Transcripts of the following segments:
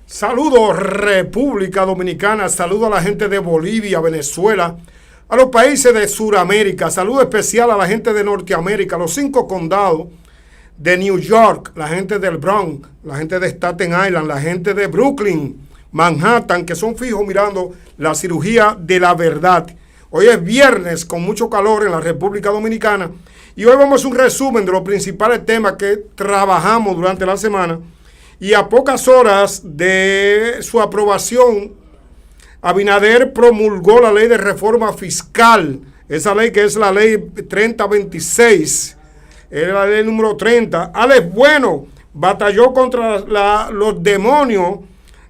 Saludos República Dominicana, saludo a la gente de Bolivia, Venezuela, a los países de Sudamérica, saludo especial a la gente de Norteamérica, los 5 condados de New York, la gente del Bronx, la gente de Staten Island, la gente de Brooklyn, Manhattan, que son fijos mirando la cirugía de la verdad. Hoy es viernes con mucho calor en la República Dominicana y hoy vamos a hacer un resumen de los principales temas que trabajamos durante la semana. Y a pocas horas de su aprobación, Abinader promulgó la ley de reforma fiscal, esa ley que es la ley 3026, es la ley número 30. Alex Bueno batalló contra los demonios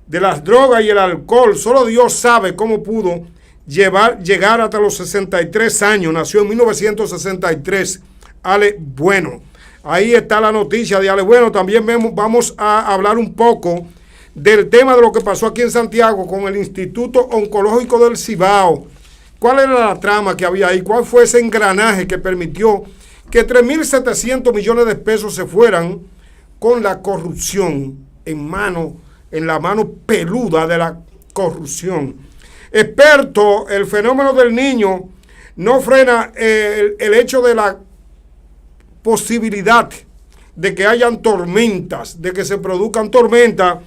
de las drogas y el alcohol. Solo Dios sabe cómo pudo llegar hasta los 63 años. Nació en 1963, Alex Bueno. Ahí está la noticia de Alex Bueno. También vamos a hablar un poco del tema de lo que pasó aquí en Santiago con el Instituto Oncológico del Cibao. ¿Cuál era la trama que había ahí? ¿Cuál fue ese engranaje que permitió que 3.700 millones de pesos se fueran con la corrupción en la mano peluda de la corrupción? Experto, el fenómeno del Niño no frena el hecho de la posibilidad de que hayan tormentas, de que se produzcan tormentas,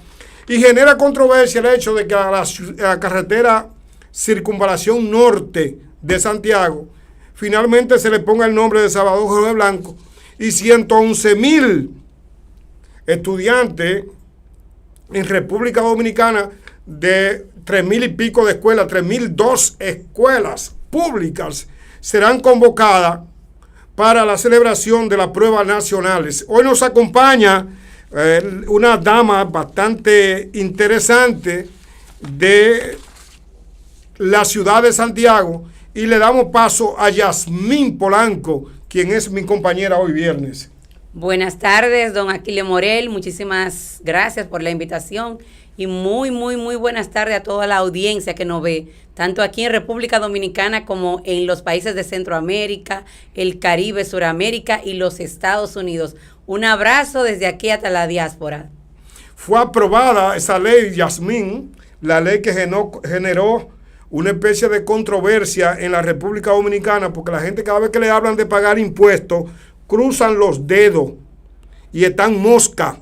y genera controversia el hecho de que a la carretera Circunvalación Norte de Santiago finalmente se le ponga el nombre de Salvador Jorge Blanco y 111,000 estudiantes en República Dominicana de 3,000 y pico de escuelas, 3,002 escuelas públicas serán convocadas para la celebración de las pruebas nacionales. Hoy nos acompaña una dama bastante interesante de la ciudad de Santiago y le damos paso a Yasmín Polanco, quien es mi compañera hoy viernes. Buenas tardes, don Aquile Morel, muchísimas gracias por la invitación y muy buenas tardes a toda la audiencia que nos ve, tanto aquí en República Dominicana como en los países de Centroamérica, el Caribe, Suramérica y los Estados Unidos. Un abrazo desde aquí hasta la diáspora. Fue aprobada esa ley, Yasmín, la ley que generó una especie de controversia en la República Dominicana, porque la gente cada vez que le hablan de pagar impuestos, cruzan los dedos y están mosca.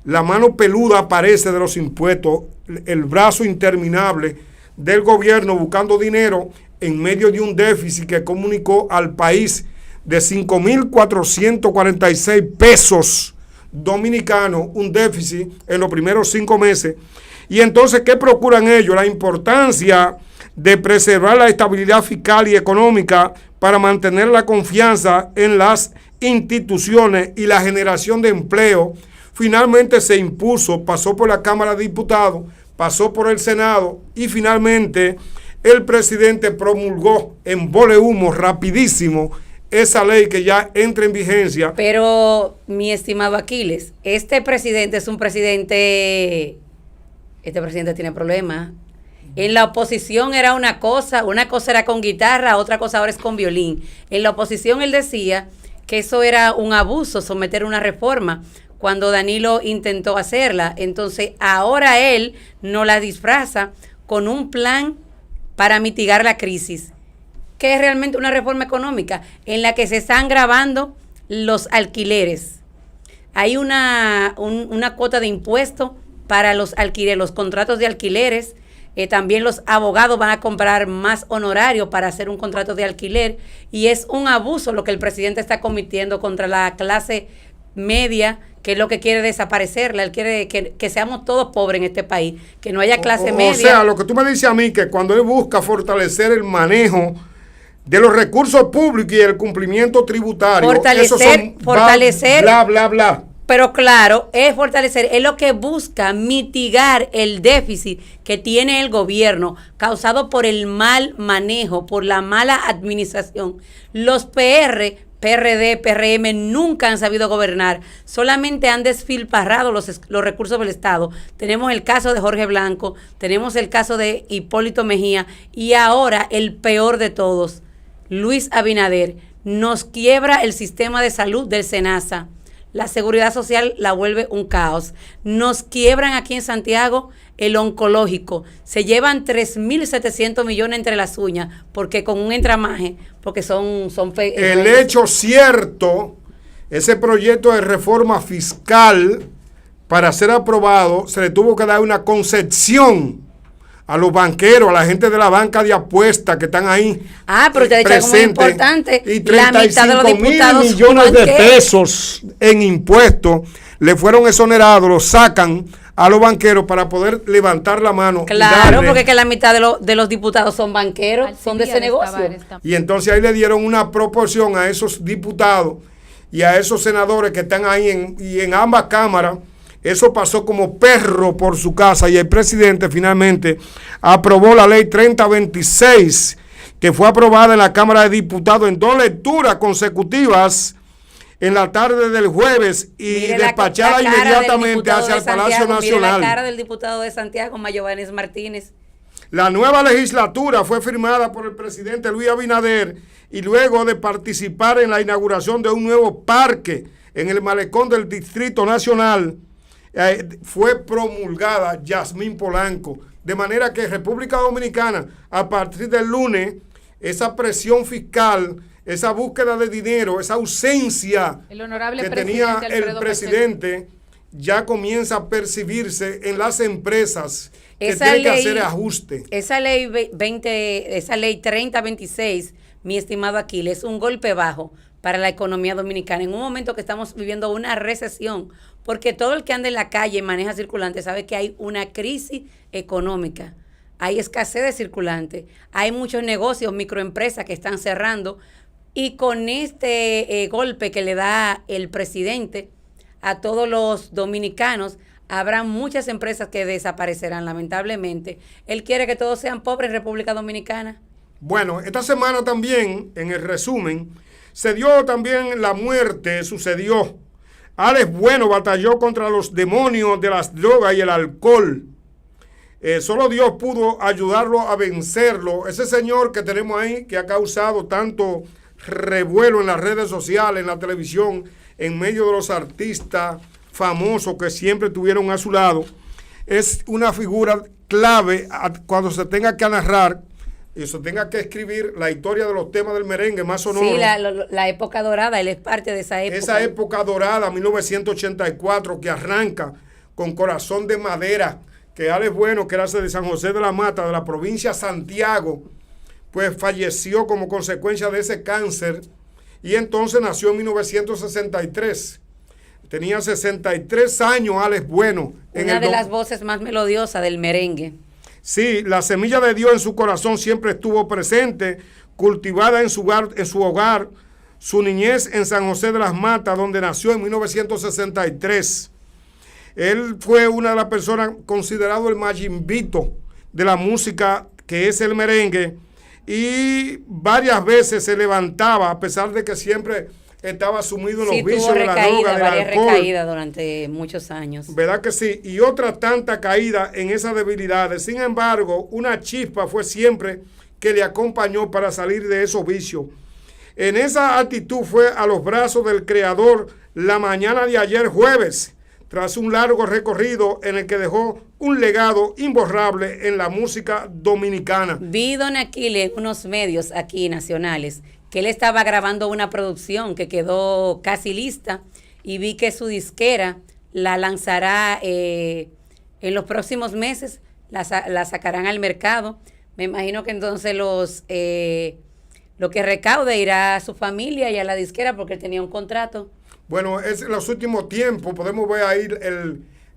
La mano peluda aparece de los impuestos, el brazo interminable del gobierno buscando dinero en medio de un déficit que comunicó al país de 5,446 pesos dominicanos, un déficit en los primeros 5 meses. Y entonces, ¿qué procuran ellos? La importancia de preservar la estabilidad fiscal y económica para mantener la confianza en las instituciones y la generación de empleo. Finalmente se impuso, pasó por la Cámara de Diputados, pasó por el Senado y finalmente el presidente promulgó en vole humo rapidísimo esa ley que ya entra en vigencia. Pero, mi estimado Aquiles, este presidente tiene problemas. En la oposición era una cosa era con guitarra, otra cosa ahora es con violín. En la oposición él decía que eso era un abuso, someter una reforma, cuando Danilo intentó hacerla. Entonces ahora él no la disfraza con un plan para mitigar la crisis, que es realmente una reforma económica en la que se están gravando los alquileres. Hay una cuota de impuesto para los alquileres, los contratos de alquileres. También los abogados van a comprar más honorarios para hacer un contrato de alquiler y es un abuso lo que el presidente está cometiendo contra la clase media, que es lo que quiere desaparecerla. Él quiere que seamos todos pobres en este país, que no haya clase media. O sea, lo que tú me dices a mí, que cuando él busca fortalecer el manejo de los recursos públicos y el cumplimiento tributario, fortalecer, bla. Pero claro, es fortalecer, es lo que busca mitigar el déficit que tiene el gobierno causado por el mal manejo, por la mala administración. Los PRD, PRM nunca han sabido gobernar, solamente han despilfarrado los recursos del Estado. Tenemos el caso de Jorge Blanco, tenemos el caso de Hipólito Mejía y ahora el peor de todos, Luis Abinader, nos quiebra el sistema de salud del SENASA. la seguridad social la vuelve un caos. Nos quiebran aquí en Santiago el oncológico. Se llevan 3.700 millones entre las uñas, porque con un entramaje, porque son el hecho cierto, ese proyecto de reforma fiscal, para ser aprobado, se le tuvo que dar una concesión a los banqueros, a la gente de la banca de apuestas que están ahí. Pero te he dicho algo muy importante. Y 35.000 millones de pesos en impuestos le fueron exonerados, los sacan a los banqueros para poder levantar la mano. Claro, porque es que la mitad de los diputados son banqueros, son de ese negocio. Y entonces ahí le dieron una proporción a esos diputados y a esos senadores que están ahí y en ambas cámaras. Eso pasó como perro por su casa y el presidente finalmente aprobó la ley 3026, que fue aprobada en la Cámara de Diputados en 2 lecturas consecutivas en la tarde del jueves y despachada inmediatamente hacia el Palacio Nacional. Mire la cara del diputado de Santiago, Mayobanes Martínez. La nueva legislatura fue firmada por el presidente Luis Abinader y luego de participar en la inauguración de un nuevo parque en el malecón del Distrito Nacional, fue promulgada Yasmín Polanco, de manera que República Dominicana, a partir del lunes, esa presión fiscal, esa búsqueda de dinero, esa ausencia que tenía el presidente, ya comienza a percibirse en las empresas que tienen que hacer ajuste. Esa ley 3026, mi estimado Aquiles, es un golpe bajo para la economía dominicana, en un momento que estamos viviendo una recesión, porque todo el que anda en la calle y maneja circulante sabe que hay una crisis económica, hay escasez de circulante, hay muchos negocios, microempresas que están cerrando, y con este golpe que le da el presidente a todos los dominicanos, habrá muchas empresas que desaparecerán, lamentablemente. Él quiere que todos sean pobres en República Dominicana. Bueno, esta semana también, en el resumen, se dio también la muerte, sucedió. Alex Bueno batalló contra los demonios de las drogas y el alcohol. Solo Dios pudo ayudarlo a vencerlo. Ese señor que tenemos ahí, que ha causado tanto revuelo en las redes sociales, en la televisión, en medio de los artistas famosos que siempre tuvieron a su lado, es una figura clave cuando se tenga que narrar y se tenga que escribir la historia de los temas del merengue más sonoro. Sí, la época dorada, él es parte de esa época. Esa época dorada, 1984, que arranca con Corazón de Madera, que Alex Bueno, que era de San José de la Mata, de la provincia de Santiago, pues falleció como consecuencia de ese cáncer y entonces nació en 1963. Tenía 63 años Alex Bueno. Una de las voces más melodiosas del merengue. Sí, la semilla de Dios en su corazón siempre estuvo presente, cultivada en su hogar, su niñez en San José de las Matas, donde nació en 1963. Él fue una de las personas considerado el mayimbito de la música que es el merengue, y varias veces se levantaba, a pesar de que siempre estaba sumido en los vicios de la droga, del alcohol. Recaídas durante muchos años. ¿Verdad que sí? Y otra tanta caída en esas debilidades. Sin embargo, una chispa fue siempre que le acompañó para salir de esos vicios. En esa actitud fue a los brazos del Creador la mañana de ayer jueves, tras un largo recorrido en el que dejó un legado imborrable en la música dominicana. Vi, don Aquiles, unos medios aquí nacionales, que él estaba grabando una producción que quedó casi lista, y vi que su disquera la lanzará en los próximos meses, la sacarán al mercado. Me imagino que entonces lo que recaude irá a su familia y a la disquera, porque él tenía un contrato. Bueno, es en los últimos tiempos, podemos ver ahí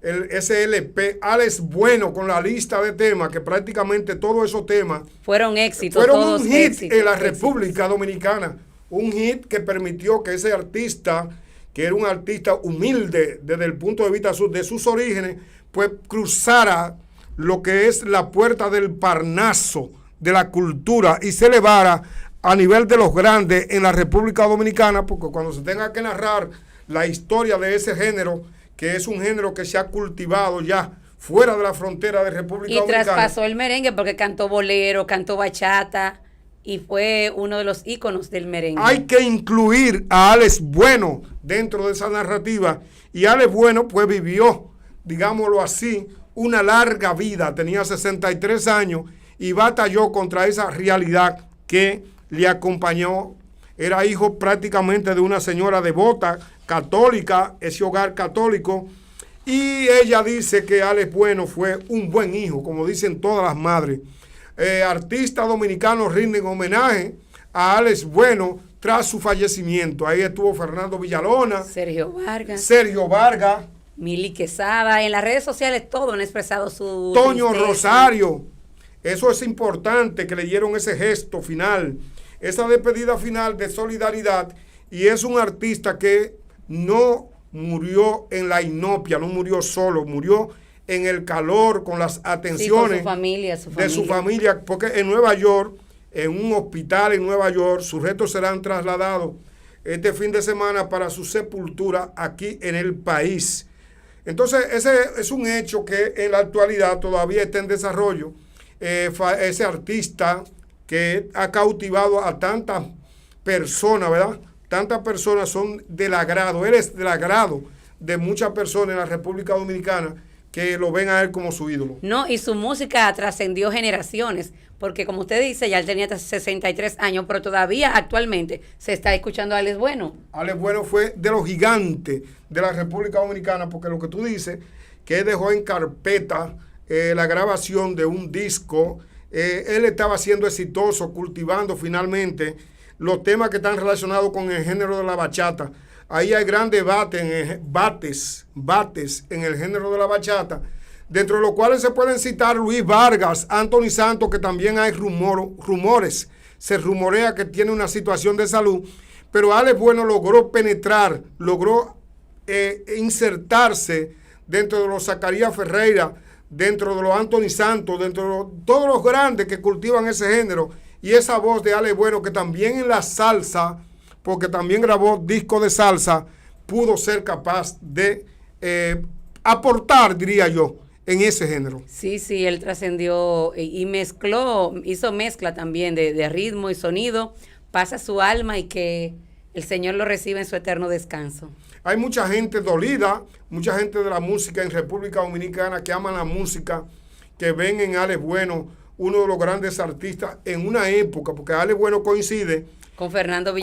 el SLP, Alex Bueno, con la lista de temas, que prácticamente todos esos temas fueron éxitos. Fueron todos un hit en la República Dominicana. Un hit que permitió que ese artista, que era un artista humilde desde el punto de vista de sus orígenes, pues cruzara lo que es la puerta del Parnaso de la cultura y se elevara a nivel de los grandes en la República Dominicana, porque cuando se tenga que narrar la historia de ese género, que es un género que se ha cultivado ya fuera de la frontera de República Dominicana. Y traspasó el merengue porque cantó bolero, cantó bachata y fue uno de los íconos del merengue. Hay que incluir a Alex Bueno dentro de esa narrativa, y Alex Bueno pues vivió, digámoslo así, una larga vida, tenía 63 años y batalló contra esa realidad que le acompañó. Era hijo prácticamente de una señora devota, católica, ese hogar católico, y ella dice que Alex Bueno fue un buen hijo, como dicen todas las madres. Artistas dominicanos rinden homenaje a Alex Bueno tras su fallecimiento. Ahí estuvo Fernando Villalona, Sergio Vargas, Mili Quesada. En las redes sociales todos han expresado su Toño tristeza. Rosario. Eso es importante, que le dieron ese gesto final, esa despedida final de solidaridad. Y es un artista que no murió en la inopia, no murió solo, murió en el calor, con las atenciones, sí, con de su familia, porque en Nueva York, en un hospital en Nueva York, sus restos serán trasladados este fin de semana para su sepultura aquí en el país. Entonces, ese es un hecho que en la actualidad todavía está en desarrollo. Ese artista que ha cautivado a tantas personas, ¿verdad? Tantas personas son del agrado, él es del agrado de muchas personas en la República Dominicana que lo ven a él como su ídolo. No, y su música trascendió generaciones, porque como usted dice, ya él tenía 63 años, pero todavía actualmente se está escuchando a Alex Bueno. Alex Bueno fue de los gigantes de la República Dominicana, porque lo que tú dices, que él dejó en carpeta la grabación de un disco, él estaba siendo exitoso, cultivando finalmente los temas que están relacionados con el género de la bachata. Ahí hay gran debate, bates en el género de la bachata, dentro de los cuales se pueden citar Luis Vargas, Anthony Santos, que también hay rumores, se rumorea que tiene una situación de salud, pero Alex Bueno logró penetrar, logró insertarse dentro de los Zacarías Ferreira, dentro de los Anthony Santos, dentro de todos los grandes que cultivan ese género, y esa voz de Alex Bueno, que también en la salsa, porque también grabó discos de salsa, pudo ser capaz de aportar, diría yo, en ese género. Sí, él trascendió y mezcló, hizo mezcla también de ritmo y sonido, pasa su alma y que el Señor lo recibe en su eterno descanso. Hay mucha gente dolida, mucha gente de la música en República Dominicana que aman la música, que ven en Alex Bueno uno de los grandes artistas en una época, porque Alex Bueno coincide con Fernando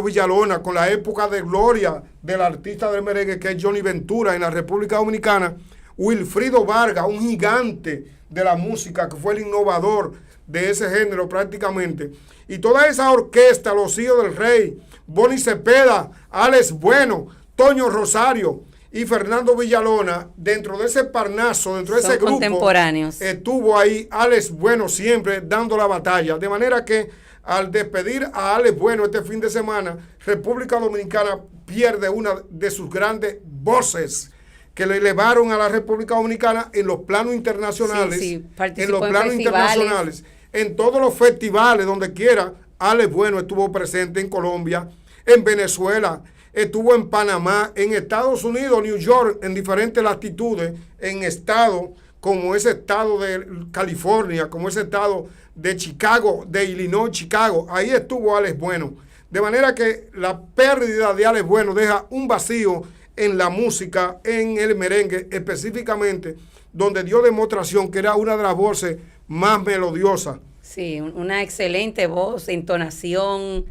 Villalona, con la época de gloria del artista del merengue que es Johnny Ventura en la República Dominicana, Wilfrido Vargas, un gigante de la música que fue el innovador de ese género prácticamente, y toda esa orquesta, Los Hijos del Rey, Bonnie Cepeda, Alex Bueno, Toño Rosario y Fernando Villalona, dentro de ese parnaso, dentro de ese grupo, contemporáneos. Estuvo ahí Alex Bueno siempre dando la batalla, de manera que al despedir a Alex Bueno este fin de semana, República Dominicana pierde una de sus grandes voces que le elevaron a la República Dominicana en los planos internacionales, en los planos internacionales, en todos los festivales, donde quiera. Alex Bueno estuvo presente en Colombia, en Venezuela, estuvo en Panamá, en Estados Unidos, New York, en diferentes latitudes, en estados como ese estado de California, como ese estado de Chicago, de Illinois, Chicago. Ahí estuvo Alex Bueno. De manera que la pérdida de Alex Bueno deja un vacío en la música, en el merengue específicamente, donde dio demostración que era una de las voces más melodiosas. Sí, una excelente voz, entonación.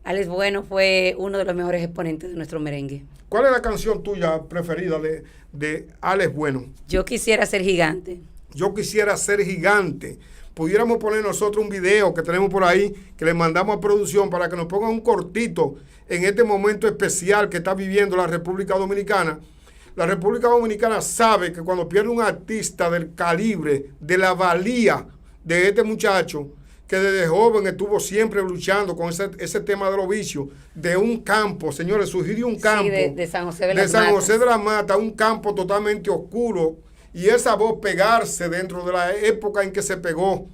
Alex Bueno fue uno de los mejores exponentes de nuestro merengue. ¿Cuál es la canción tuya preferida de Alex Bueno? Yo quisiera ser gigante. Yo quisiera ser gigante. Pudiéramos poner nosotros un video que tenemos por ahí, que le mandamos a producción para que nos pongan un cortito en este momento especial que está viviendo la República Dominicana. La República Dominicana sabe que cuando pierde un artista del calibre, de la valía de este muchacho, que desde joven estuvo siempre luchando con ese tema de los vicios, de un campo, señores, surgió un campo. Sí, de San José de las Matas. De San José de las Matas, un campo totalmente oscuro, y esa voz pegarse dentro de la época en que se pegó,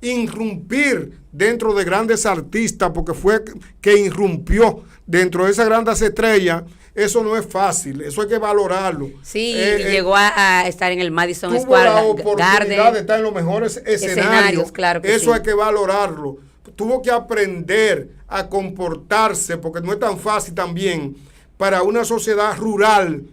irrumpir dentro de grandes artistas, porque fue que irrumpió dentro de esas grandes estrellas. Eso no es fácil, eso hay que valorarlo. Sí, llegó a estar en el Madison Square Garden. Tuvo la oportunidad de estar en los mejores escenarios. Claro que eso sí. Hay que valorarlo. tuvo que aprender a comportarse, porque no es tan fácil también para una sociedad rural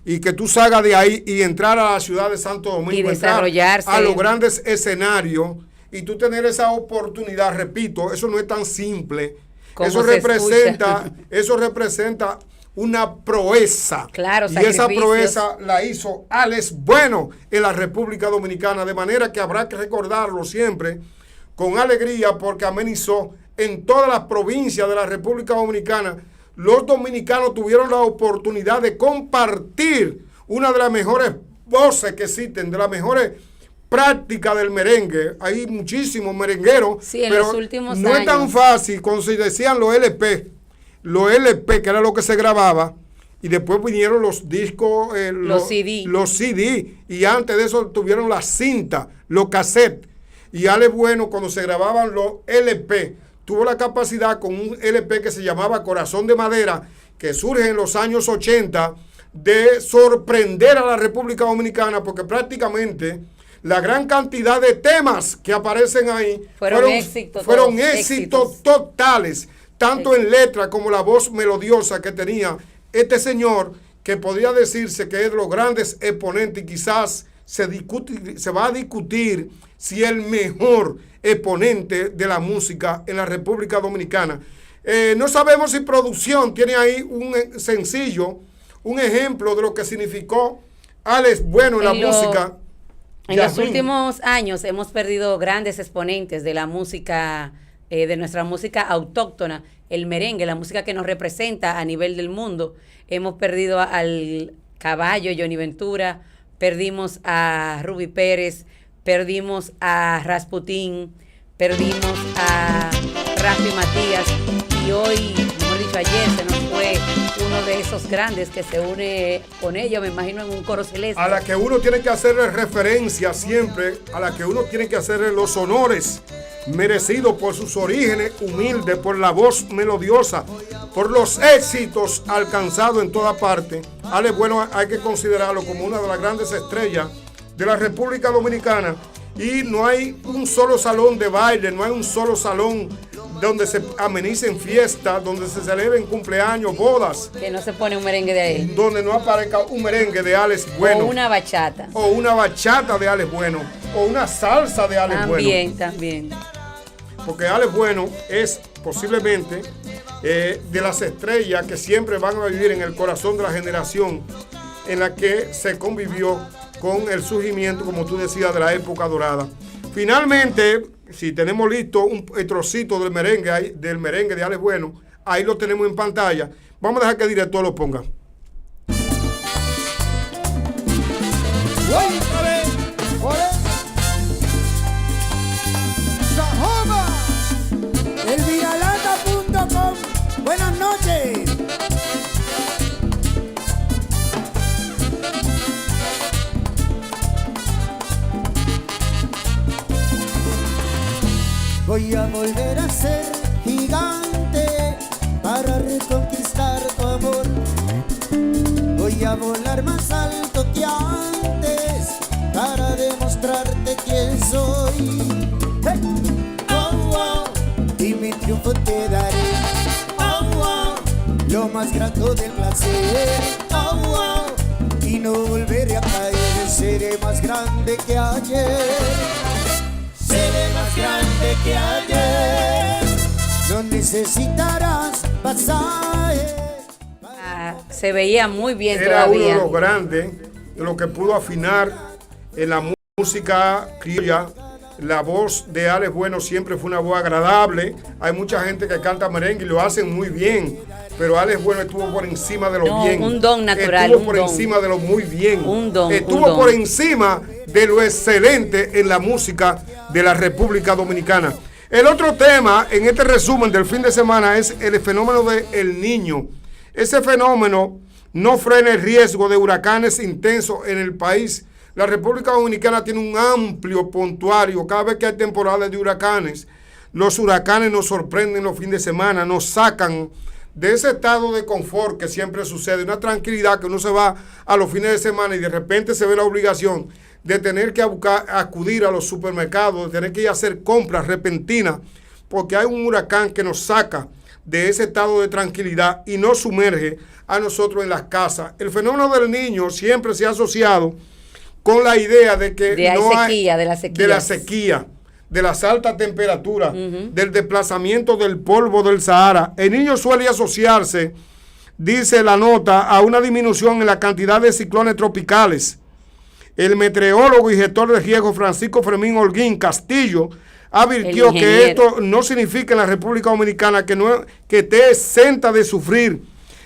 y que tú salgas de ahí y entrar a la ciudad de Santo Domingo, y desarrollarse a los grandes escenarios y tú tener esa oportunidad. Repito, eso no es tan simple. Eso representa una proeza. Claro, y esa proeza la hizo Alex Bueno en la República Dominicana, de manera que habrá que recordarlo siempre con alegría, porque amenizó en todas las provincias de la República Dominicana. Los dominicanos tuvieron la oportunidad de compartir una de las mejores voces que existen, de las mejores prácticas del merengue. Hay muchísimos merengueros, sí, en pero los últimos no años es tan fácil cuando se decían los LP, que era lo que se grababa, y después vinieron los discos, los CD, y antes de eso tuvieron las cintas, los cassettes. Y Alex Bueno, cuando se grababan los LP, tuvo la capacidad con un LP que se llamaba Corazón de Madera, que surge en los años 80, de sorprender a la República Dominicana, porque prácticamente la gran cantidad de temas que aparecen ahí fueron éxitos totales, tanto en letra como la voz melodiosa que tenía este señor, que podría decirse que es de los grandes exponentes, y quizás se va a discutir si el mejor exponente de la música en la República Dominicana. No sabemos si producción tiene ahí un sencillo, un ejemplo de lo que significó Alex Bueno en la música. En los últimos años hemos perdido grandes exponentes de la música, de nuestra música autóctona, el merengue, la música que nos representa a nivel del mundo. Hemos perdido al Caballo, Johnny Ventura, perdimos a Ruby Pérez, perdimos a Rasputín, perdimos a Rafi Matías, y hoy, mejor dicho, ayer se nos fue uno de esos grandes que se une con ellos, me imagino, en un coro celeste. A la que uno tiene que hacerle referencia siempre, a la que uno tiene que hacerle los honores merecidos por sus orígenes humildes, por la voz melodiosa, por los éxitos alcanzados en toda parte. Alex Bueno hay que considerarlo como una de las grandes estrellas de la República Dominicana, y no hay un solo salón de baile, no hay un solo salón donde se amenicen fiestas, donde se celebren cumpleaños, bodas, que no se pone un merengue de él, donde no aparezca un merengue de Alex Bueno, o una bachata, de Alex Bueno, o una salsa de Alex Bueno. También. Porque Alex Bueno es posiblemente de las estrellas que siempre van a vivir en el corazón de la generación en la que se convivió con el surgimiento, como tú decías, de la época dorada. Finalmente, si tenemos listo el trocito del merengue de Alex Bueno, ahí lo tenemos en pantalla. Vamos a dejar que el director lo ponga. Elviralata.com. Buenas noches. Voy a volver a ser gigante para reconquistar tu amor. Voy a volar más alto que antes para demostrarte quién soy. Hey. Oh, oh. Y mi triunfo te daré. Oh, oh. Lo más grato del placer. Oh, oh. Y no volveré a caer. Seré más grande que ayer. Seré más grande que ayer. No necesitarás pasaje. Se veía muy bien. Era todavía uno de los grandes, de lo que pudo afinar en la música criolla. La voz de Alex Bueno siempre fue una voz agradable. Hay mucha gente que canta merengue y lo hacen muy bien, pero Alex Bueno estuvo por encima de lo bien. Un don natural. Estuvo por encima de lo muy bien. Estuvo un por encima de lo excelente en la música de la República Dominicana. El otro tema en este resumen del fin de semana es el fenómeno del Niño. Ese fenómeno no frena el riesgo de huracanes intensos en el país. La República Dominicana tiene un amplio puntuario. Cada vez que hay temporadas de huracanes, los huracanes nos sorprenden los fines de semana, nos sacan de ese estado de confort que siempre sucede, una tranquilidad que uno se va a los fines de semana y de repente se ve la obligación de tener que acudir a los supermercados, de tener que ir a hacer compras repentinas porque hay un huracán que nos saca de ese estado de tranquilidad y nos sumerge a nosotros en las casas. El fenómeno del Niño siempre se ha asociado con la idea de que de no sequía, hay, de la sequía, de las altas temperaturas, del desplazamiento del polvo del Sahara. El Niño suele asociarse, dice la nota, a una disminución en la cantidad de ciclones tropicales. El meteorólogo y gestor de riesgo Francisco Fermín Holguín Castillo advirtió que esto no significa en la República Dominicana que esté exenta de sufrir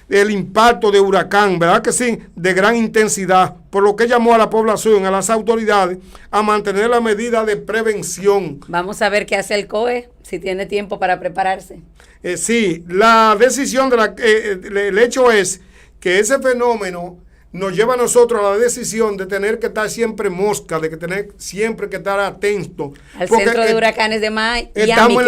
el impacto de huracán, ¿verdad que sí? De gran intensidad, por lo que llamó a la población, a las autoridades, a mantener la medida de prevención. Vamos a ver qué hace el COE, si tiene tiempo para prepararse. Sí, la decisión, el hecho es que ese fenómeno nos lleva a nosotros a la decisión de tener que estar siempre mosca, de que tener siempre que estar atento. Al centro de huracanes de Miami, estamos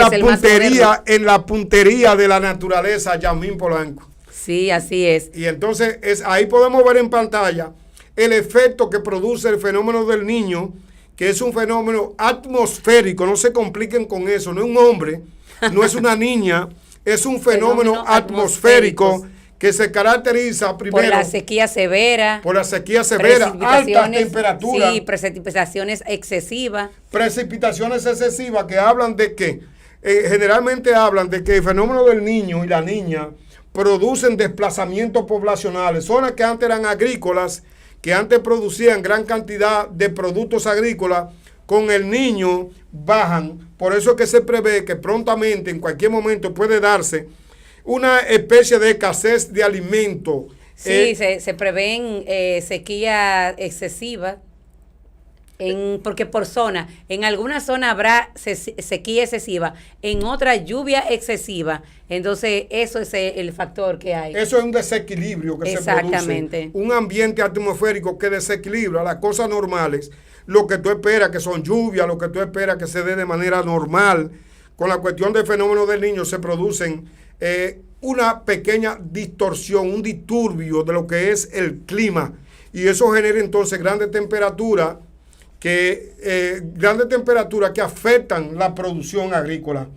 en la puntería de la naturaleza, Yamín Polanco. Sí, así es. Y entonces ahí podemos ver en pantalla el efecto que produce el fenómeno del Niño, que es un fenómeno atmosférico, no se compliquen con eso, no es un hombre, no es una niña, es un fenómeno atmosférico que se caracteriza primero por la sequía severa, altas temperaturas, sí, precipitaciones excesivas que hablan de que generalmente hablan de que el fenómeno del Niño y la niña producen desplazamientos poblacionales, zonas que antes eran agrícolas, que antes producían gran cantidad de productos agrícolas, con el Niño bajan. Por eso es que se prevé que prontamente, en cualquier momento, puede darse una especie de escasez de alimentos. Sí, se prevén sequía excesiva, porque por zona, en alguna zona habrá sequía excesiva, en otra lluvia excesiva. Entonces, eso es el factor que hay. Eso es un desequilibrio que se produce. Exactamente. Un ambiente atmosférico que desequilibra las cosas normales. Lo que tú esperas que son lluvias, lo que tú esperas que se dé de manera normal. Con la cuestión del fenómeno del Niño se producen una pequeña distorsión, un disturbio de lo que es el clima. Y eso genera entonces grandes temperaturas que afectan la producción agrícola.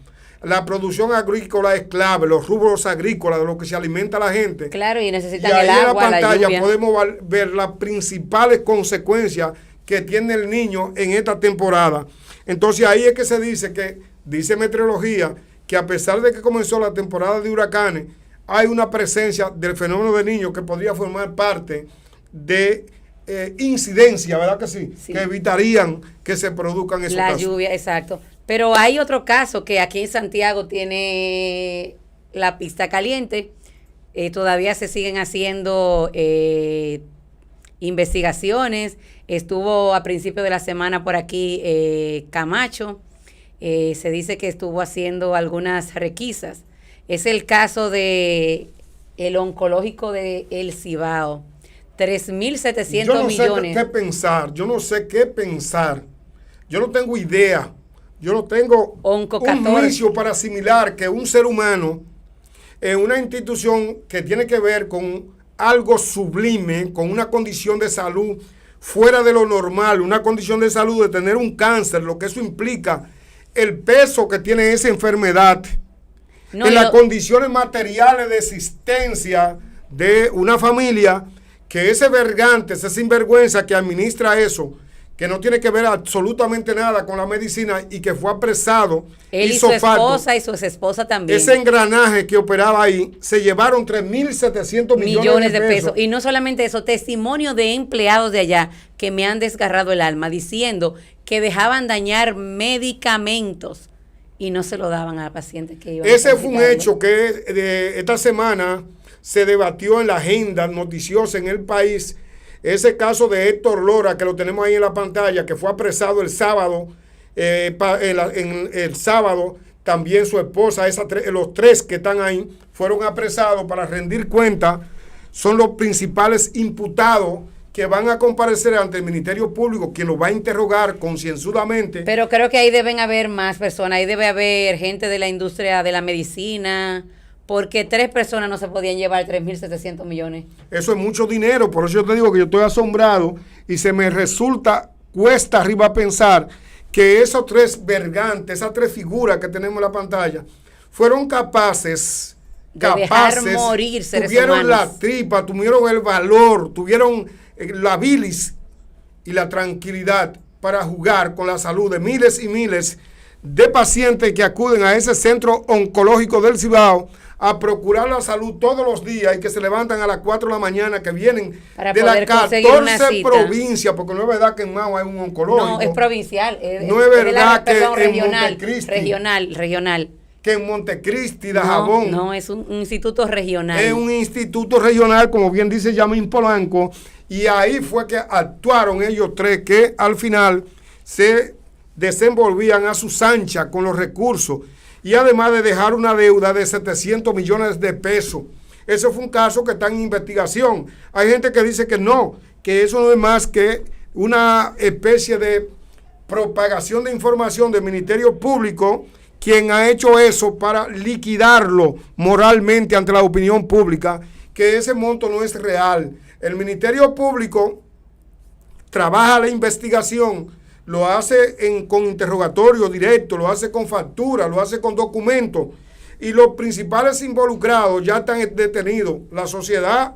La producción agrícola es clave, los rubros agrícolas de lo que se alimenta la gente. Claro, y necesitan y ahí el agua, en la pantalla lluvia. podemos ver las principales consecuencias que tiene el Niño en esta temporada. Entonces ahí es que se dice dice meteorología, que a pesar de que comenzó la temporada de huracanes, hay una presencia del fenómeno del Niño que podría formar parte de incidencia, ¿verdad que sí? Que evitarían que se produzcan esos casos. La lluvia, exacto. Pero hay otro caso que aquí en Santiago tiene la pista caliente. Todavía se siguen haciendo investigaciones. Estuvo a principio de la semana por aquí Camacho. Se dice que estuvo haciendo algunas requisas. Es el caso de el oncológico de El Cibao. 3.700 millones. Yo no sé qué pensar. Yo no tengo idea. Yo no tengo un juicio para asimilar que un ser humano en una institución que tiene que ver con algo sublime, con una condición de salud fuera de lo normal, una condición de salud de tener un cáncer, lo que eso implica, el peso que tiene esa enfermedad, las condiciones materiales de existencia de una familia, que ese vergante, ese sinvergüenza que administra eso, que no tiene que ver absolutamente nada con la medicina y que fue apresado. Él y su esposa y su exesposa también. Ese engranaje que operaba ahí, se llevaron 3.700 millones de pesos. Y no solamente eso, testimonio de empleados de allá que me han desgarrado el alma diciendo que dejaban dañar medicamentos y no se lo daban a pacientes que iban a Ese fue un hecho que esta semana se debatió en la agenda noticiosa en el país. Ese caso de Héctor Lora, que lo tenemos ahí en la pantalla, que fue apresado el sábado, el sábado también su esposa, los tres que están ahí, fueron apresados para rendir cuenta, son los principales imputados que van a comparecer ante el Ministerio Público, quien los va a interrogar concienzudamente. Pero creo que ahí deben haber más personas, ahí debe haber gente de la industria de la medicina, porque 3 personas no se podían llevar 3.700 millones. Eso es mucho dinero, por eso yo te digo que yo estoy asombrado y se me resulta cuesta arriba pensar que esos tres vergantes, esas tres figuras que tenemos en la pantalla, fueron capaces dejar morir seres tuvieron humanos. la tripa, tuvieron el valor, tuvieron la bilis y la tranquilidad para jugar con la salud de miles y miles de pacientes que acuden a ese centro oncológico del Cibao a procurar la salud todos los días y que se levantan a las 4 de la mañana, que vienen para de las poder conseguir una 14 cita. provincias, porque no es verdad que en Mao hay un oncológico. No, es provincial. No es verdad que en regional, Montecristi, regional. que en Montecristi, Dajabón. No, es un instituto regional. Es un instituto regional, como bien dice Yamín Polanco, y ahí fue que actuaron ellos tres, que al final se desenvolvían a sus anchas con los recursos, y además de dejar una deuda de 700 millones de pesos. Ese fue un caso que está en investigación. Hay gente que dice que no, que eso no es más que una especie de propagación de información del Ministerio Público, quien ha hecho eso para liquidarlo moralmente ante la opinión pública, que ese monto no es real. El Ministerio Público trabaja la investigación, lo hace con interrogatorio directo, lo hace con factura, lo hace con documentos, y los principales involucrados ya están detenidos. La sociedad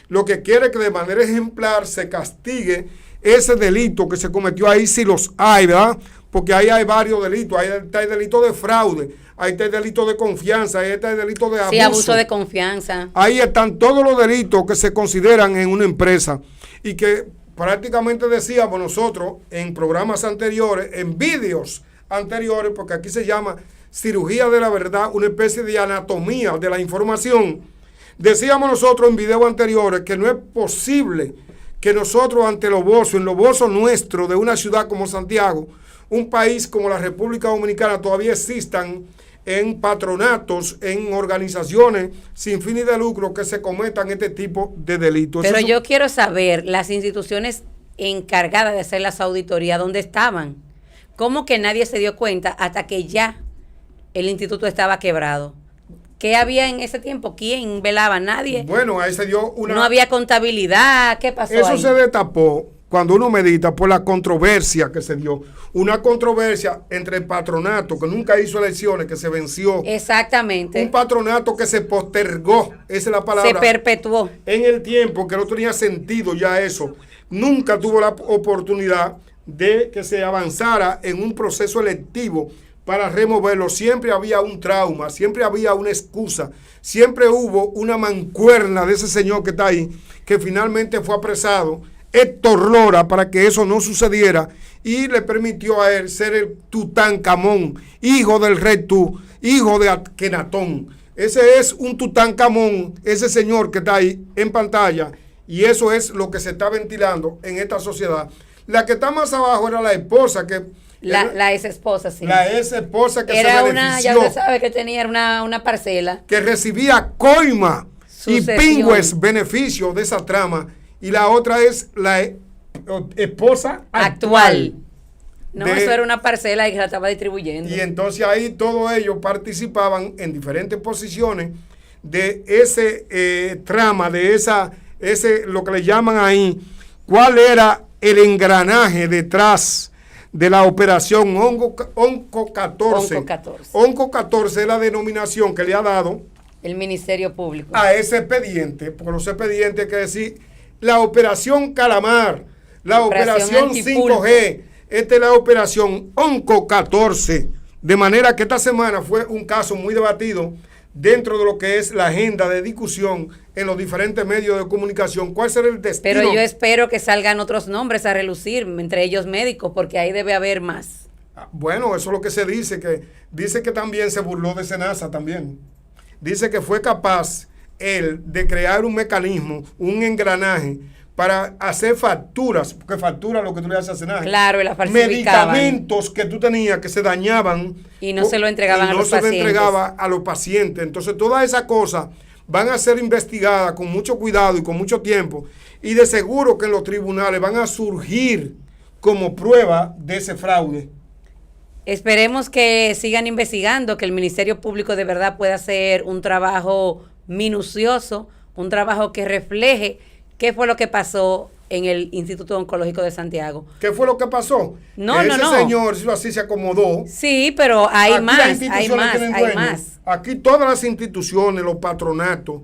lo que quiere es que de manera ejemplar se castigue ese delito que se cometió ahí, si los hay, ¿verdad? Porque ahí hay varios delitos. Ahí está el delito de fraude, ahí está el delito de confianza, ahí está el delito de abuso. Sí, abuso de confianza. Ahí están todos los delitos que se consideran en una empresa, y que prácticamente decíamos nosotros en programas anteriores, en vídeos anteriores, porque aquí se llama cirugía de la verdad, una especie de anatomía de la información. Decíamos nosotros en videos anteriores que no es posible que nosotros ante los bozos, en los bozos nuestros de una ciudad como Santiago, un país como la República Dominicana, todavía existan en patronatos, en organizaciones sin fines de lucro que se cometan este tipo de delitos. Pero yo quiero saber, las instituciones encargadas de hacer las auditorías, ¿dónde estaban? ¿Cómo que nadie se dio cuenta hasta que ya el instituto estaba quebrado? ¿Qué había en ese tiempo? ¿Quién velaba? Nadie. Bueno, ahí se dio una... No había contabilidad. ¿Qué pasó Eso ahí? se destapó cuando uno medita por la controversia que se dio. Una controversia entre el patronato, que nunca hizo elecciones, que se venció. Exactamente. Un patronato que se postergó, esa es la palabra. Se perpetuó. En el tiempo, que no tenía sentido ya eso. Nunca tuvo la oportunidad de que se avanzara en un proceso electivo para removerlo. Siempre había un trauma, siempre había una excusa, siempre hubo una mancuerna de ese señor que está ahí, que finalmente fue apresado, Héctor Lora, para que eso no sucediera, y le permitió a él ser el Tutankamón, hijo del rey Tut, hijo de Akenatón. Ese es un Tutankamón, ese señor que está ahí en pantalla, y eso es lo que se está ventilando en esta sociedad. La que está más abajo era la esposa, que la ex esposa, sí. la ex esposa que era se una, benefició, ya usted sabe que tenía una parcela. que recibía coima y Sucesión. pingües beneficios de esa trama, y la otra es la esposa Actual. No, de- eso era una parcela y que la estaba distribuyendo. Y entonces ahí todos ellos participaban en diferentes posiciones de ese trama, de ese lo que le llaman ahí, cuál era el engranaje detrás de la operación Onco 14. Onco 14. Onco 14 es la denominación que le ha dado El Ministerio Público. a ese expediente, porque los expedientes hay que decir la operación Calamar, la operación Antipulpo. 5G, esta es la operación Onco 14, de manera que esta semana fue un caso muy debatido dentro de lo que es la agenda de discusión en los diferentes medios de comunicación. ¿Cuál será el destino? Pero yo espero que salgan otros nombres a relucir, entre ellos médicos, porque ahí debe haber más. Bueno, eso es lo que se dice, que dice que también se burló de Senasa también. Dice que fue capaz él de crear un mecanismo, un engranaje para hacer facturas, porque factura lo que tú le haces a Senasa. Claro, y la falsificaban. Medicamentos que tú tenías que se dañaban Y no se lo entregaban a los Y no se le pacientes. entregaba a los pacientes. Entonces todas esas cosas van a ser investigadas con mucho cuidado y con mucho tiempo, y de seguro que en los tribunales van a surgir como prueba de ese fraude. Esperemos que sigan investigando, que el Ministerio Público de verdad pueda hacer un trabajo minucioso, un trabajo que refleje qué fue lo que pasó en el Instituto Oncológico de Santiago. ¿Qué fue lo que pasó? No, que no, ese no. señor, si así se acomodó. Sí, pero hay Aquí más, las hay instituciones más, tienen hay dueños. más. Aquí todas las instituciones, los patronatos,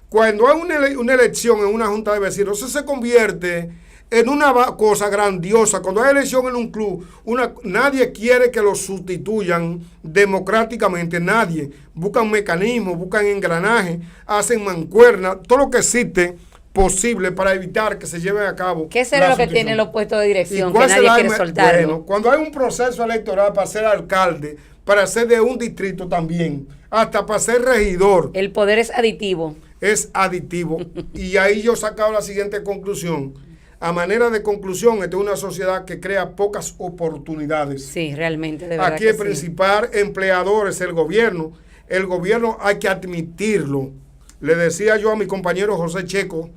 cuando hay una elección en una junta de vecinos, eso se convierte en una cosa grandiosa. Cuando hay elección en un club, nadie quiere que lo sustituyan democráticamente, nadie. Buscan mecanismos, buscan engranajes, hacen mancuernas, todo lo que existe posible para evitar que se lleven a cabo. ¿Qué será lo que tienen los puestos de dirección que nadie quiere soltarlo? Bueno, cuando hay un proceso electoral para ser alcalde, para ser de un distrito también, hasta para ser regidor. El poder es aditivo. Es aditivo. Y ahí yo sacaba la siguiente conclusión. A manera de conclusión, esta es una sociedad que crea pocas oportunidades. Sí, realmente, de verdad. Aquí el principal empleador es el gobierno. El gobierno hay que admitirlo. Le decía yo a mi compañero José Checo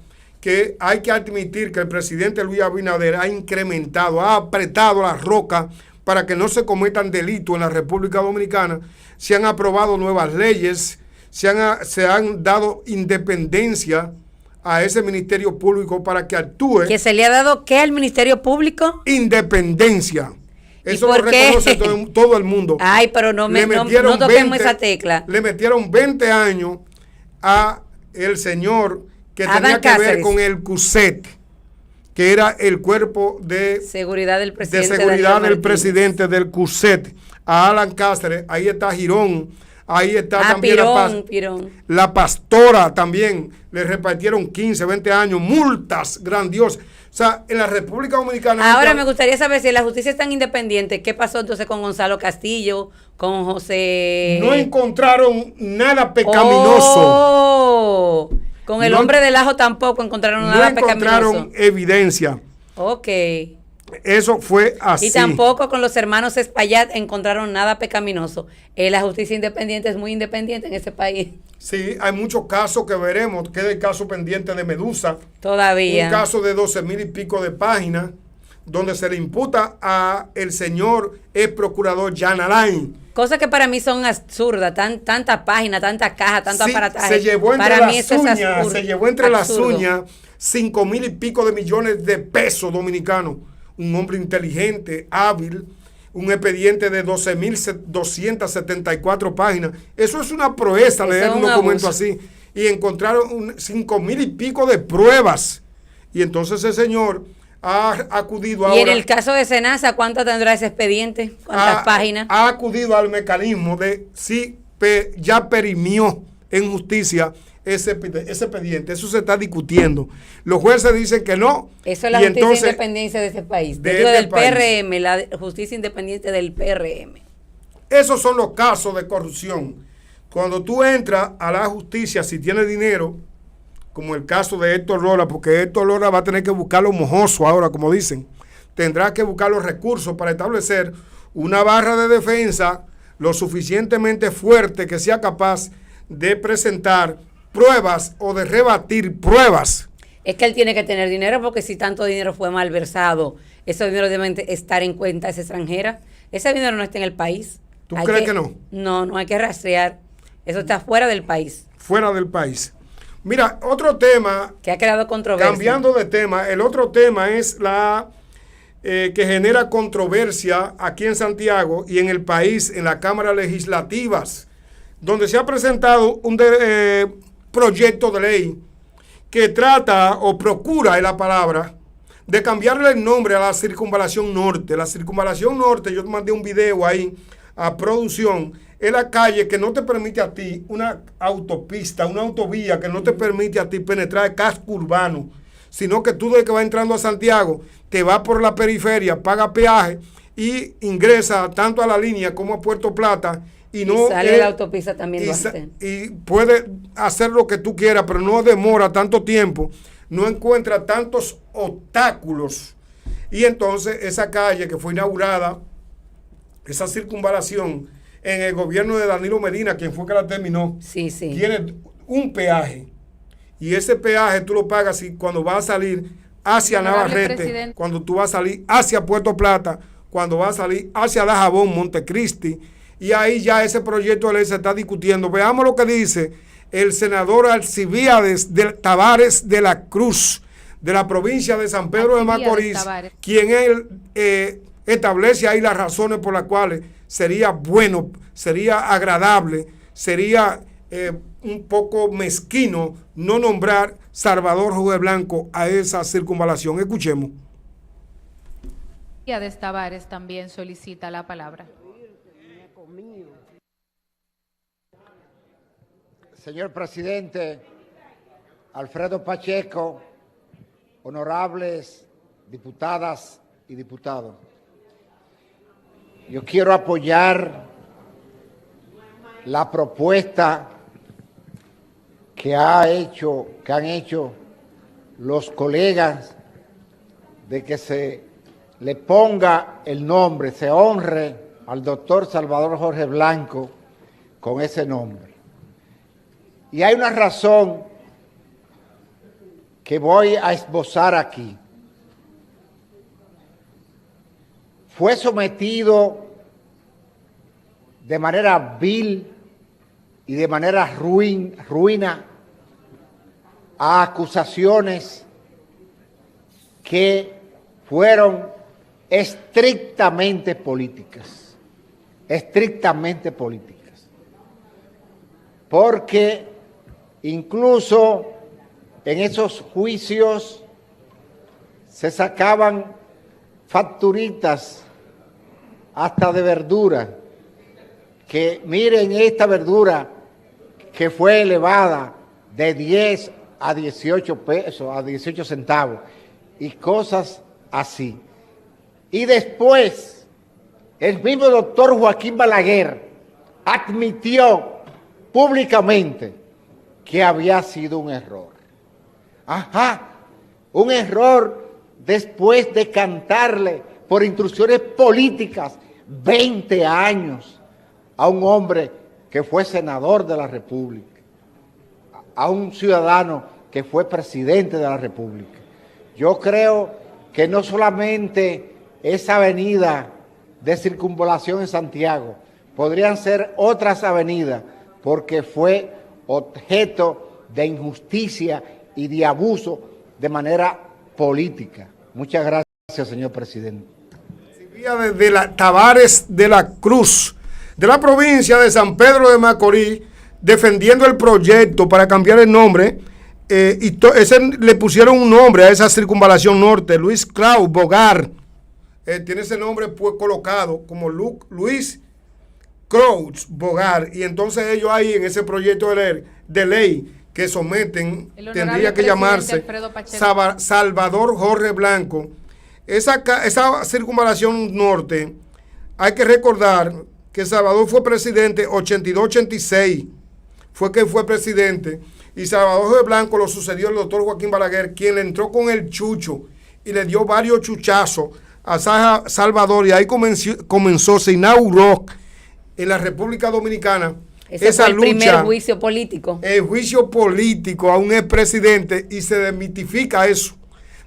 que hay que admitir que el presidente Luis Abinader ha incrementado, ha apretado la roca para que no se cometan delitos en la República Dominicana. Se han aprobado nuevas leyes, se han dado independencia a ese Ministerio Público para que actúe. ¿Que se le ha dado qué al Ministerio Público? Independencia. Eso por lo qué? reconoce todo el mundo. Ay, pero no toquemos esa tecla. Le metieron 20 años a el señor que Adán tenía que ver Cáceres. con el CUSET, que era el cuerpo de seguridad del presidente. de seguridad Danilo del Martínez. presidente del CUSET, a Alan Cáceres. Ahí está Girón, ahí está también Pirón. la pastora también. Le repartieron 15, 20 años, multas grandiosas. O sea, en la República Dominicana. Ahora me gustaría saber si la justicia es tan independiente, ¿qué pasó entonces con Gonzalo Castillo, con José? No encontraron nada pecaminoso. Oh, con el No- hombre del ajo tampoco encontraron No nada encontraron pecaminoso. evidencia. Ok. Eso fue así. Y tampoco con los hermanos Espaillat encontraron nada pecaminoso. La justicia independiente es muy independiente en ese país. Sí, hay muchos casos que veremos. Queda el caso pendiente de Medusa. Todavía. Un caso de 12,000 y pico de páginas, donde se le imputa a el señor ex procurador Jan Alain. Cosas que para mí son absurdas, tantas páginas, tantas cajas, tanto Sí, aparataje. se llevó entre Para mí las eso es uñas, absurdo, se llevó entre las absurdo. uñas 5,000 y pico de millones de pesos dominicanos. Un hombre inteligente, hábil, un expediente de 12,274 páginas. Eso es una proeza, Eso leer es un un documento abuso. así. Y encontraron 5,000 y pico de pruebas. Y entonces ese señor ha acudido ahora. Y en el caso de Senasa, ¿cuánto tendrá ese expediente? ¿Cuántas páginas? Ha acudido al mecanismo de si ya perimió en justicia ese expediente. Eso se está discutiendo. Los jueces dicen que no. Eso es la y justicia entonces, independiente de ese país. de Digo, este del país. PRM, la justicia independiente del PRM. esos son los casos de corrupción. Cuando tú entras a la justicia, si tienes dinero, como el caso de Héctor Lora, porque Héctor Lora va a tener que buscar los mojosos ahora, como dicen, tendrá que buscar los recursos para establecer una barra de defensa lo suficientemente fuerte que sea capaz de presentar pruebas o de rebatir pruebas. Es que él tiene que tener dinero, porque si tanto dinero fue malversado, ese dinero debe estar en cuentas extranjeras. Ese dinero no está en el país. ¿Tú crees que no? No, no hay que rastrear. Eso está fuera del país. Fuera del país. Mira, otro tema, Que ha creado controversia. cambiando de tema, el otro tema es la que genera controversia aquí en Santiago y en el país, en las cámaras legislativas, donde se ha presentado un proyecto de ley que trata o procura, es la palabra, de cambiarle el nombre a la Circunvalación Norte. La Circunvalación Norte, yo te mandé un video ahí a producción, es la calle que no te permite a ti, una autopista, una autovía que no te permite a ti penetrar el casco urbano, sino que tú desde que vas entrando a Santiago, te vas por la periferia, paga peaje y ingresa tanto a la línea como a Puerto Plata y no sale la autopista también lo hace. y puede hacer lo que tú quieras, pero no demora tanto tiempo, no encuentra tantos obstáculos. Y entonces esa calle que fue inaugurada, esa circunvalación, en el gobierno de Danilo Medina, quien fue que la terminó, Sí, sí. tiene un peaje. Y ese peaje tú lo pagas cuando vas a salir hacia Honorable Navarrete, presidente. cuando tú vas a salir hacia Puerto Plata, cuando vas a salir hacia Dajabón, Montecristi. Y ahí ya ese proyecto de ley se está discutiendo. Veamos lo que dice el senador Alcibiades de Tavares de la Cruz, de la provincia de San Pedro de Macorís, quien establece ahí las razones por las cuales sería bueno, sería agradable, sería un poco mezquino no nombrar Salvador Jorge Blanco a esa circunvalación. Escuchemos. De Tavares también solicita la palabra. Señor presidente, Alfredo Pacheco, honorables diputadas y diputados, yo quiero apoyar la propuesta que han hecho los colegas de que se le ponga el nombre, se honre al doctor Salvador Jorge Blanco con ese nombre. Y hay una razón que voy a esbozar aquí. Fue sometido de manera vil y de manera ruina a acusaciones que fueron estrictamente políticas, porque incluso en esos juicios se sacaban facturitas hasta de verdura, que miren esta verdura que fue elevada de 10 a 18 pesos, a 18 centavos, y cosas así. Y después, el mismo doctor Joaquín Balaguer admitió públicamente que había sido un error. Un error después de cantarle por instrucciones políticas 20 años a un hombre que fue senador de la República, a un ciudadano que fue presidente de la República. Yo creo que no solamente esa avenida de circunvalación en Santiago, podrían ser otras avenidas, porque fue objeto de injusticia y de abuso de manera política. Muchas gracias, señor presidente. De Tavares de la Cruz, de la provincia de San Pedro de Macorís, defendiendo el proyecto para cambiar el nombre, le pusieron un nombre a esa circunvalación norte, Luis Kraus Bogar. Tiene ese nombre pues colocado como Luis Kraus Bogar, y entonces ellos ahí en ese proyecto de ley que someten, tendría que llamarse Salvador Jorge Blanco. Esa circunvalación norte, hay que recordar que Salvador fue presidente 82-86, fue presidente, y Salvador Jorge Blanco lo sucedió el doctor Joaquín Balaguer, quien le entró con el chucho y le dio varios chuchazos a Salvador, y ahí se inauguró en la República Dominicana esa lucha. El primer juicio político. El juicio político a un expresidente, y se desmitifica eso,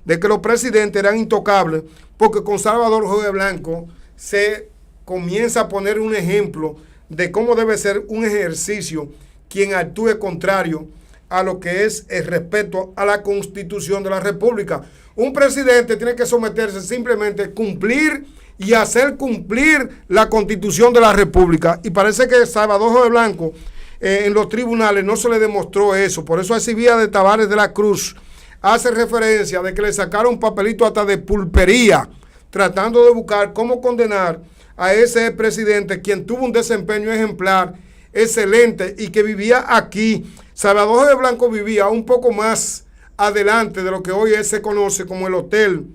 de que los presidentes eran intocables, porque con Salvador Jorge Blanco se comienza a poner un ejemplo de cómo debe ser un ejercicio quien actúe contrario a lo que es el respeto a la Constitución de la República. Un presidente tiene que someterse simplemente a cumplir y hacer cumplir la Constitución de la República. Y parece que Salvador Jorge Blanco en los tribunales no se le demostró eso. Por eso Alcibíades de Tavares de la Cruz hace referencia de que le sacaron un papelito hasta de pulpería, tratando de buscar cómo condenar a ese presidente, quien tuvo un desempeño ejemplar, excelente, y que vivía aquí. Salvador Jorge Blanco vivía un poco más adelante de lo que hoy se conoce como el hotel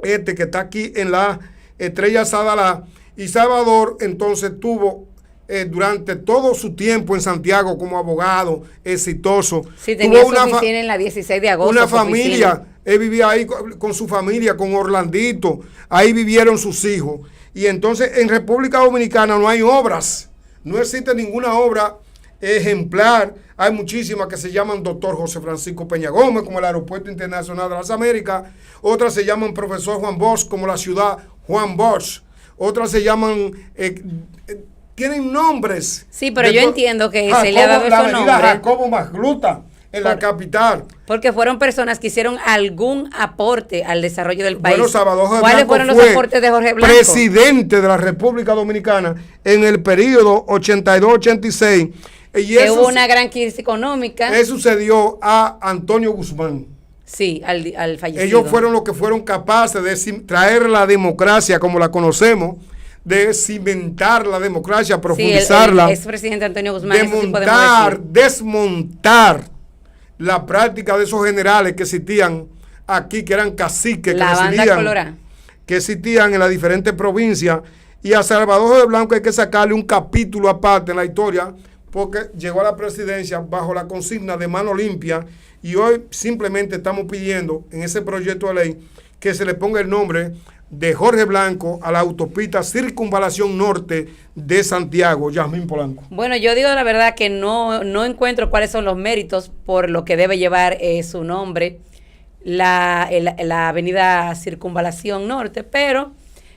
que está aquí en la Estrella Sadalá, y Salvador entonces tuvo durante todo su tiempo en Santiago como abogado exitoso. Sí, tenía su oficina en la 16 de agosto. Una familia, él vivía ahí con su familia, con Orlandito, ahí vivieron sus hijos. Y entonces en República Dominicana no hay obras, no existe ninguna obra ejemplar. Hay muchísimas que se llaman Doctor José Francisco Peña Gómez, como el Aeropuerto Internacional de las Américas. Otras se llaman Profesor Juan Bosch, como la ciudad Juan Bosch. Otras se llaman, tienen nombres. Sí, pero yo entiendo que Jacobo, se le ha dado esos nombres. Jacobo Magluta, en la capital. Porque fueron personas que hicieron algún aporte al desarrollo del país. Bueno, Salvador Jorge ¿Cuáles Blanco fueron los fue aportes de Jorge Blanco? presidente de la República Dominicana en el periodo 82-86. Y Que hubo una gran crisis económica. Eso sucedió a Antonio Guzmán. Sí, al fallecido. Ellos fueron los que fueron capaces de traer la democracia como la conocemos, de cimentar la democracia, profundizarla, el expresidente Antonio Guzmán, desmontar la práctica de esos generales que existían aquí, que eran caciques, que existían en las diferentes provincias. Y a Salvador Jorge Blanco hay que sacarle un capítulo aparte en la historia, porque llegó a la presidencia bajo la consigna de mano limpia, y hoy simplemente estamos pidiendo en ese proyecto de ley que se le ponga el nombre de Jorge Blanco a la autopista Circunvalación Norte de Santiago. Yasmín Polanco. Bueno, yo digo la verdad que no encuentro cuáles son los méritos por lo que debe llevar su nombre la avenida Circunvalación Norte, pero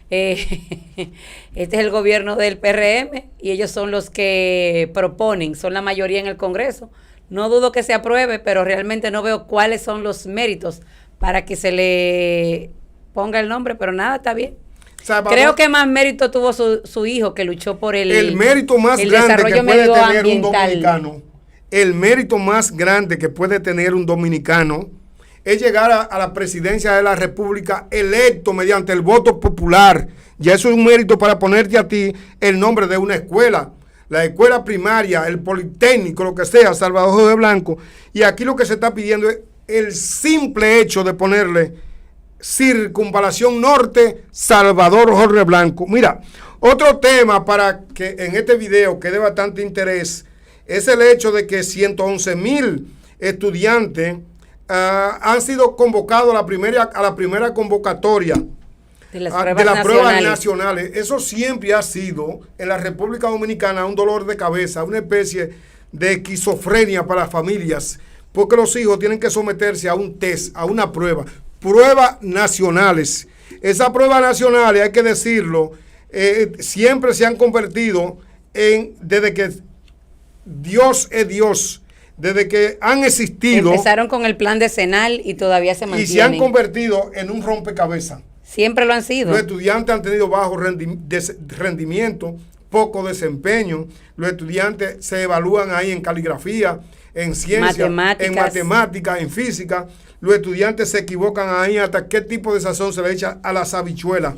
este es el gobierno del PRM y ellos son los que proponen, son la mayoría en el Congreso. No dudo que se apruebe, pero realmente no veo cuáles son los méritos para que se le ponga el nombre, pero nada, está bien. Creo que más mérito tuvo su hijo, que luchó por el mérito más grande que puede tener un dominicano. El mérito más grande que puede tener un dominicano es llegar a la presidencia de la República electo mediante el voto popular. Ya eso es un mérito para ponerte a ti el nombre de una escuela, la escuela primaria, el politécnico, lo que sea, Salvador Jorge Blanco. Y aquí lo que se está pidiendo es el simple hecho de ponerle Circunvalación Norte, Salvador Jorge Blanco. Mira, otro tema para que en este video quede bastante interés es el hecho de que 111,000 estudiantes han sido convocados a la primera convocatoria de las pruebas nacionales. Eso siempre ha sido en la República Dominicana un dolor de cabeza, una especie de esquizofrenia para las familias, porque los hijos tienen que someterse a un test, a una pruebas nacionales. Esas pruebas nacionales, hay que decirlo, siempre se han convertido desde que Dios es Dios, desde que han existido. Empezaron con el plan decenal y todavía se mantienen. Y se han convertido en un rompecabezas. Siempre lo han sido. Los estudiantes han tenido bajo rendimiento, poco desempeño. Los estudiantes se evalúan ahí en caligrafía, en ciencia, en matemáticas, en física. Los estudiantes se equivocan ahí hasta qué tipo de sazón se le echa a las habichuelas.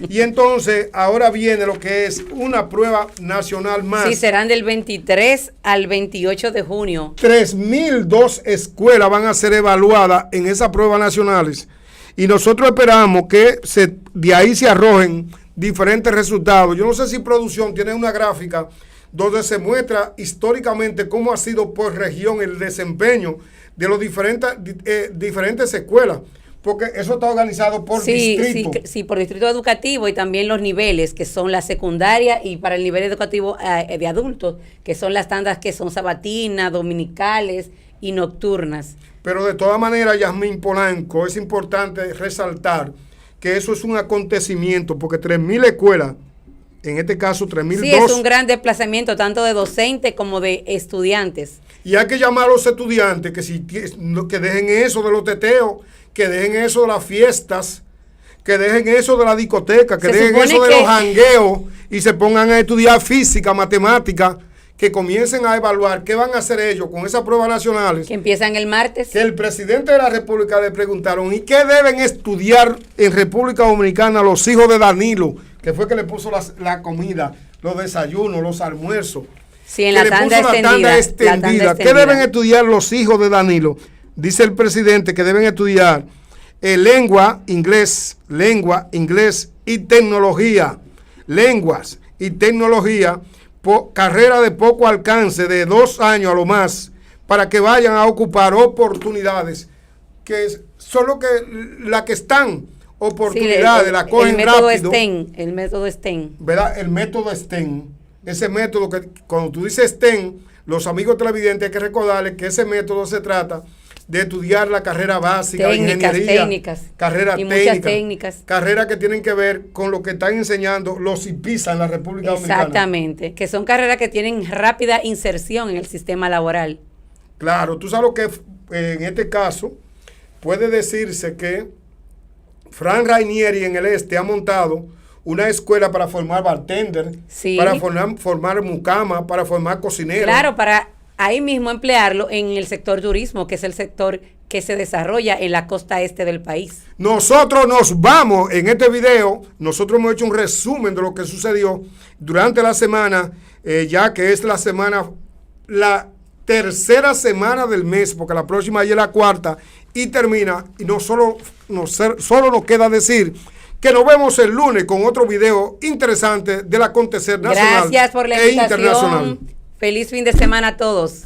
Y entonces ahora viene lo que es una prueba nacional más. Sí, serán del 23 al 28 de junio. 3,002 escuelas van a ser evaluadas en esas pruebas nacionales. Y nosotros esperamos que de ahí se arrojen diferentes resultados. Yo no sé si producción tiene una gráfica donde se muestra históricamente cómo ha sido por región el desempeño de los diferentes escuelas, porque eso está organizado por distrito. Sí, por distrito educativo y también los niveles, que son la secundaria y para el nivel educativo de adultos, que son las tandas que son sabatinas, dominicales y nocturnas. Pero de todas maneras, Yasmín Polanco, es importante resaltar que eso es un acontecimiento, porque 3,000 escuelas, en este caso 3,002. Sí, es un gran desplazamiento tanto de docentes como de estudiantes. Y hay que llamar a los estudiantes que dejen eso de los teteos, que dejen eso de las fiestas, que dejen eso de la discoteca, que dejen eso de los jangueos y se pongan a estudiar física, matemática, que comiencen a evaluar qué van a hacer ellos con esas pruebas nacionales. Que empiezan el martes. Que el presidente de la República le preguntaron, ¿y qué deben estudiar en República Dominicana los hijos de Danilo? Que fue que le puso la comida, los desayunos, los almuerzos. Sí, en la tanda extendida. ¿Qué deben estudiar los hijos de Danilo? Dice el presidente que deben estudiar lengua, inglés y tecnología. Lenguas y tecnología, carrera de poco alcance, de 2 años a lo más, para que vayan a ocupar oportunidades que son las que están. Oportunidades, la cogen rápido. El método STEM. ¿Verdad? El método STEM. Ese método que cuando tú dices STEM, los amigos televidentes hay que recordarles que ese método se trata de estudiar la carrera básica, ingeniería, carreras técnicas, carreras que tienen que ver con lo que están enseñando los IPISA en la República Dominicana. Exactamente, que son carreras que tienen rápida inserción en el sistema laboral. Claro, tú sabes lo que en este caso puede decirse que Frank Rainieri en el este ha montado una escuela para formar bartender, Sí. para formar mucama, para formar cocineros. Claro, para ahí mismo emplearlo en el sector turismo, que es el sector que se desarrolla en la costa este del país. Nosotros nos vamos en este video. Nosotros hemos hecho un resumen de lo que sucedió durante la semana, ya que es la tercera semana del mes, porque la próxima ya es la cuarta y termina. Y solo nos queda decir que nos vemos el lunes con otro video interesante del acontecer nacional Gracias por la e internacional. invitación. Feliz fin de semana a todos.